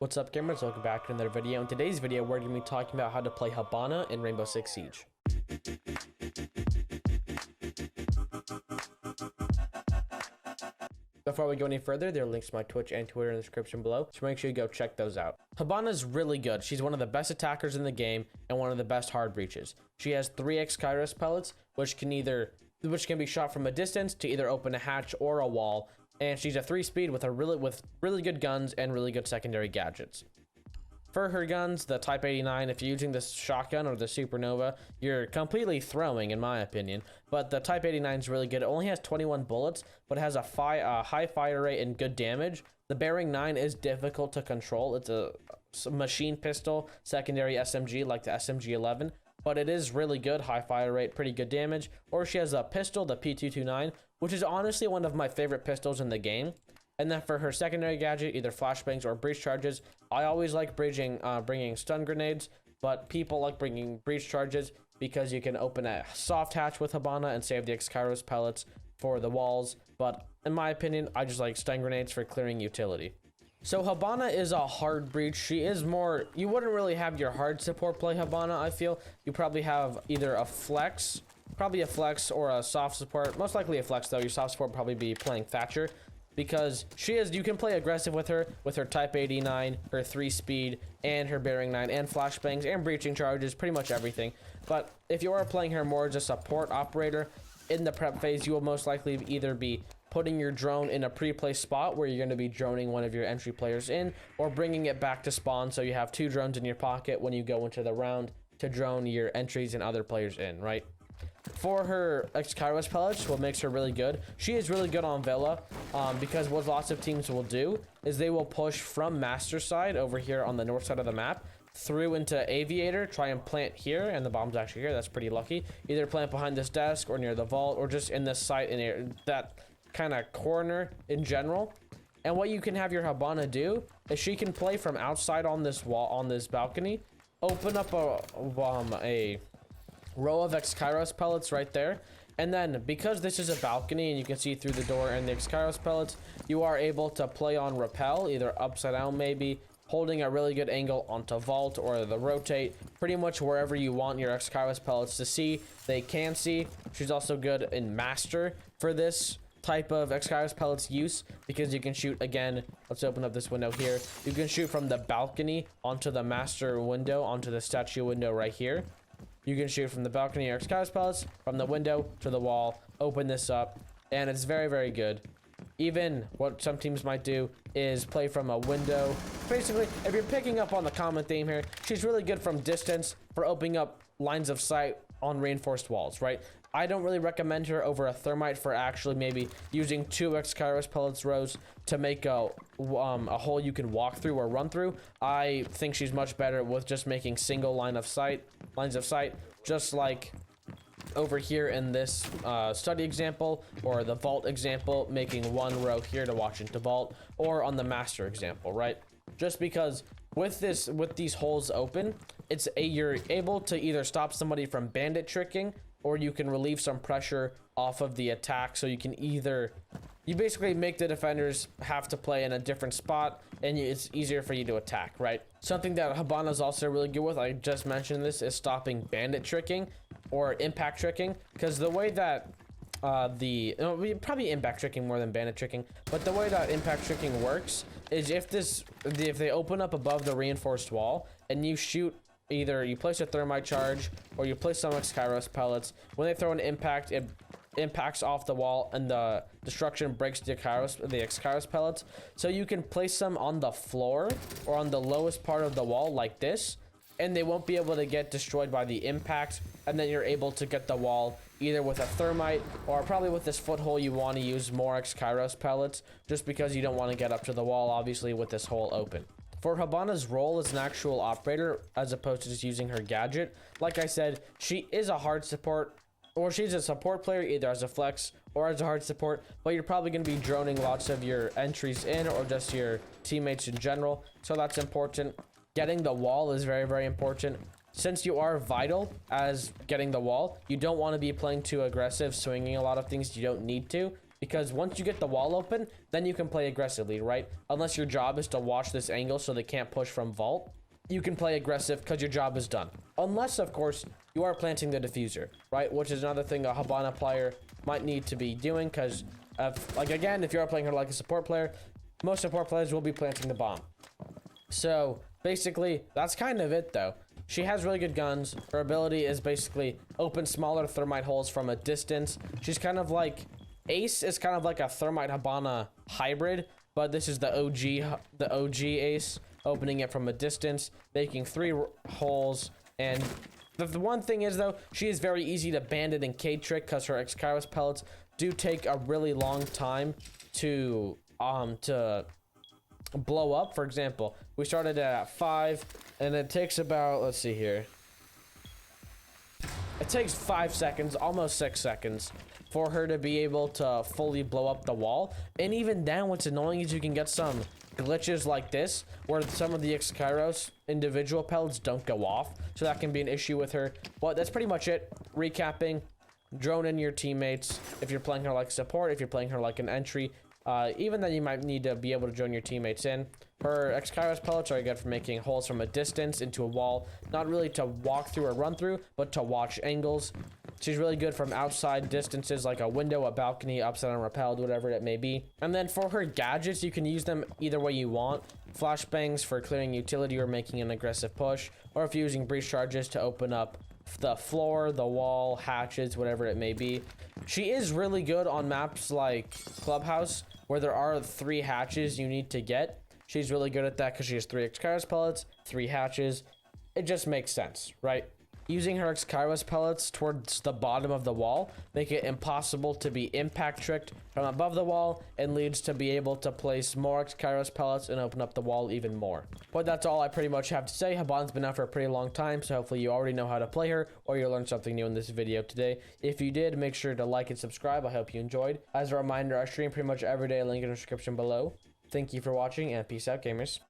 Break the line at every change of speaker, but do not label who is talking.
What's up, gamers? Welcome back to another video. In today's video, we're going to be talking about how to play Hibana in Rainbow Six Siege. Before we go any further, there are links to my Twitch and Twitter in the description below, so make sure you go check those out. Hibana's really good. She's one of the best attackers in the game and one of the best hard breaches. She has 3x Kairos pellets, which can be shot from a distance to either open a hatch or a wall. And she's a 3-speed with really good guns and really good secondary gadgets. For her guns, the Type 89, if you're using the shotgun or the Supernova, you're completely throwing, in my opinion. But the Type 89 is really good. It only has 21 bullets, but it has a high fire rate and good damage. The Bearing 9 is difficult to control. It's a machine pistol, secondary SMG like the SMG 11. But it is really good, high fire rate, pretty good damage. Or she has a pistol, the P229, which is honestly one of my favorite pistols in the game. And then for her secondary gadget, either flashbangs or breach charges, I always like bringing stun grenades, but people like bringing breach charges because you can open a soft hatch with Hibana and save the Kairos pellets for the walls. But in my opinion, I just like stun grenades for clearing utility. So Hibana is a hard breach. She is more, you wouldn't really have your hard support play Hibana, I feel. You probably have either a flex, or a soft support. Most likely a flex though. Your soft support would probably be playing Thatcher, because you can play aggressive with her Type 89, her 3-speed, and her Bearing 9, and flashbangs, and breaching charges, pretty much everything. But if you are playing her more as a support operator, in the prep phase, you will most likely either be putting your drone in a pre-placed spot where you're going to be droning one of your entry players in, or bringing it back to spawn so you have 2 drones in your pocket when you go into the round to drone your entries and other players in, right? For her Kairos pellets, what makes her really good, she is really good on Villa, because what lots of teams will do is they will push from master side over here on the north side of the map through into aviator, try and plant here, and the bomb's actually here. That's pretty lucky. Either plant behind this desk or near the vault or just in this site in that kind of corner in general. And what you can have your Hibana do is she can play from outside on this wall, on this balcony, open up a row of Kairos pellets right there, and then because this is a balcony and you can see through the door and the Kairos pellets, you are able to play on rappel, either upside down maybe, holding a really good angle onto vault or the rotate, pretty much wherever you want your Kairos pellets to see, they can see. She's also good in master for this type of Kairos pellets use, because you can shoot, again, let's open up this window here, you can shoot from the balcony onto the master window, onto the statue window right here. You can shoot from the balcony or Kairos pellets, from the window to the wall, open this up, and it's very, very good. Even what some teams might do is play from a window. Basically, if you're picking up on the common theme here, she's really good from distance for opening up lines of sight on reinforced walls, right? I don't really recommend her over a thermite for actually maybe using 2 Kairos pellets rows to make a hole you can walk through or run through. I think she's much better with just making single lines of sight, just like over here in this study example, or the vault example, making 1 row here to watch into vault, or on the master example, right? Just because with these holes open, you're able to either stop somebody from bandit tricking, or you can relieve some pressure off of the attack. So you can you basically make the defenders have to play in a different spot, and it's easier for you to attack, right? Something that Hibana is also really good with, I just mentioned this, is stopping bandit tricking or impact tricking, because the way that probably impact tricking more than bandit tricking, but the way that impact tricking works is if they open up above the reinforced wall and you shoot, either you place a thermite charge or you place some Kairos pellets, when they throw an impact, it impacts off the wall and the destruction breaks the Kairos pellets. So you can place them on the floor or on the lowest part of the wall like this, and they won't be able to get destroyed by the impact, and then you're able to get the wall either with a thermite, or probably with this foothold you want to use more Kairos pellets, just because you don't want to get up to the wall, obviously, with this hole open. For Hibana's role as an actual operator, as opposed to just using her gadget, like I said, she is a hard support, or she's a support player either as a flex or as a hard support, but you're probably going to be droning lots of your entries in, or just your teammates in general, so that's important. Getting the wall is very, very important. Since you are vital as getting the wall, you don't want to be playing too aggressive, swinging a lot of things you don't need to. because once you get the wall open, then you can play aggressively, right? Unless your job is to watch this angle so they can't push from vault, you can play aggressive because your job is done. Unless, of course, you are planting the diffuser, right? Which is another thing a Hibana player might need to be doing, because, like, again, if you are playing her like a support player, most support players will be planting the bomb. So, basically, that's kind of it, though. She has really good guns. Her ability is basically open smaller thermite holes from a distance. She's kind of like... Ace is kind of like a thermite Hibana hybrid, but this is the OG Ace, opening it from a distance, making 3 holes, and the one thing is, though, she is very easy to bandit and K-trick because her X-Kairos pellets do take a really long time to blow up. For example, we started at 5, and it takes about, let's see here, it takes 5 seconds, almost 6 seconds, for her to be able to fully blow up the wall. And even then, what's annoying is you can get some glitches like this, where some of the X-Kairos individual pellets don't go off, so that can be an issue with her. But that's pretty much it. Recapping, drone in your teammates if you're playing her like support, if you're playing her like an entry. Even then, you might need to be able to join your teammates in. Her X-Kairos pellets are good for making holes from a distance into a wall, not really to walk through or run through, but to watch angles. She's really good from outside distances, like a window, a balcony, upside down, repelled, whatever it may be. And then for her gadgets, you can use them either way you want. Flashbangs for clearing utility or making an aggressive push, or if you're using breach charges to open up the floor, the wall, hatches, whatever it may be. She is really good on maps like Clubhouse, where there are 3 hatches you need to get. She's really good at that because she has 3 X-Kairos pellets, 3 hatches. It just makes sense, right? Using her X-Kairos pellets towards the bottom of the wall make it impossible to be impact tricked from above the wall, and leads to be able to place more X-Kairos pellets and open up the wall even more. But that's all I pretty much have to say. Hibana's been out for a pretty long time, so hopefully you already know how to play her, or you learned something new in this video today. If you did, make sure to like and subscribe. I hope you enjoyed. As a reminder, I stream pretty much every day, link in the description below. Thank you for watching, and peace out, gamers.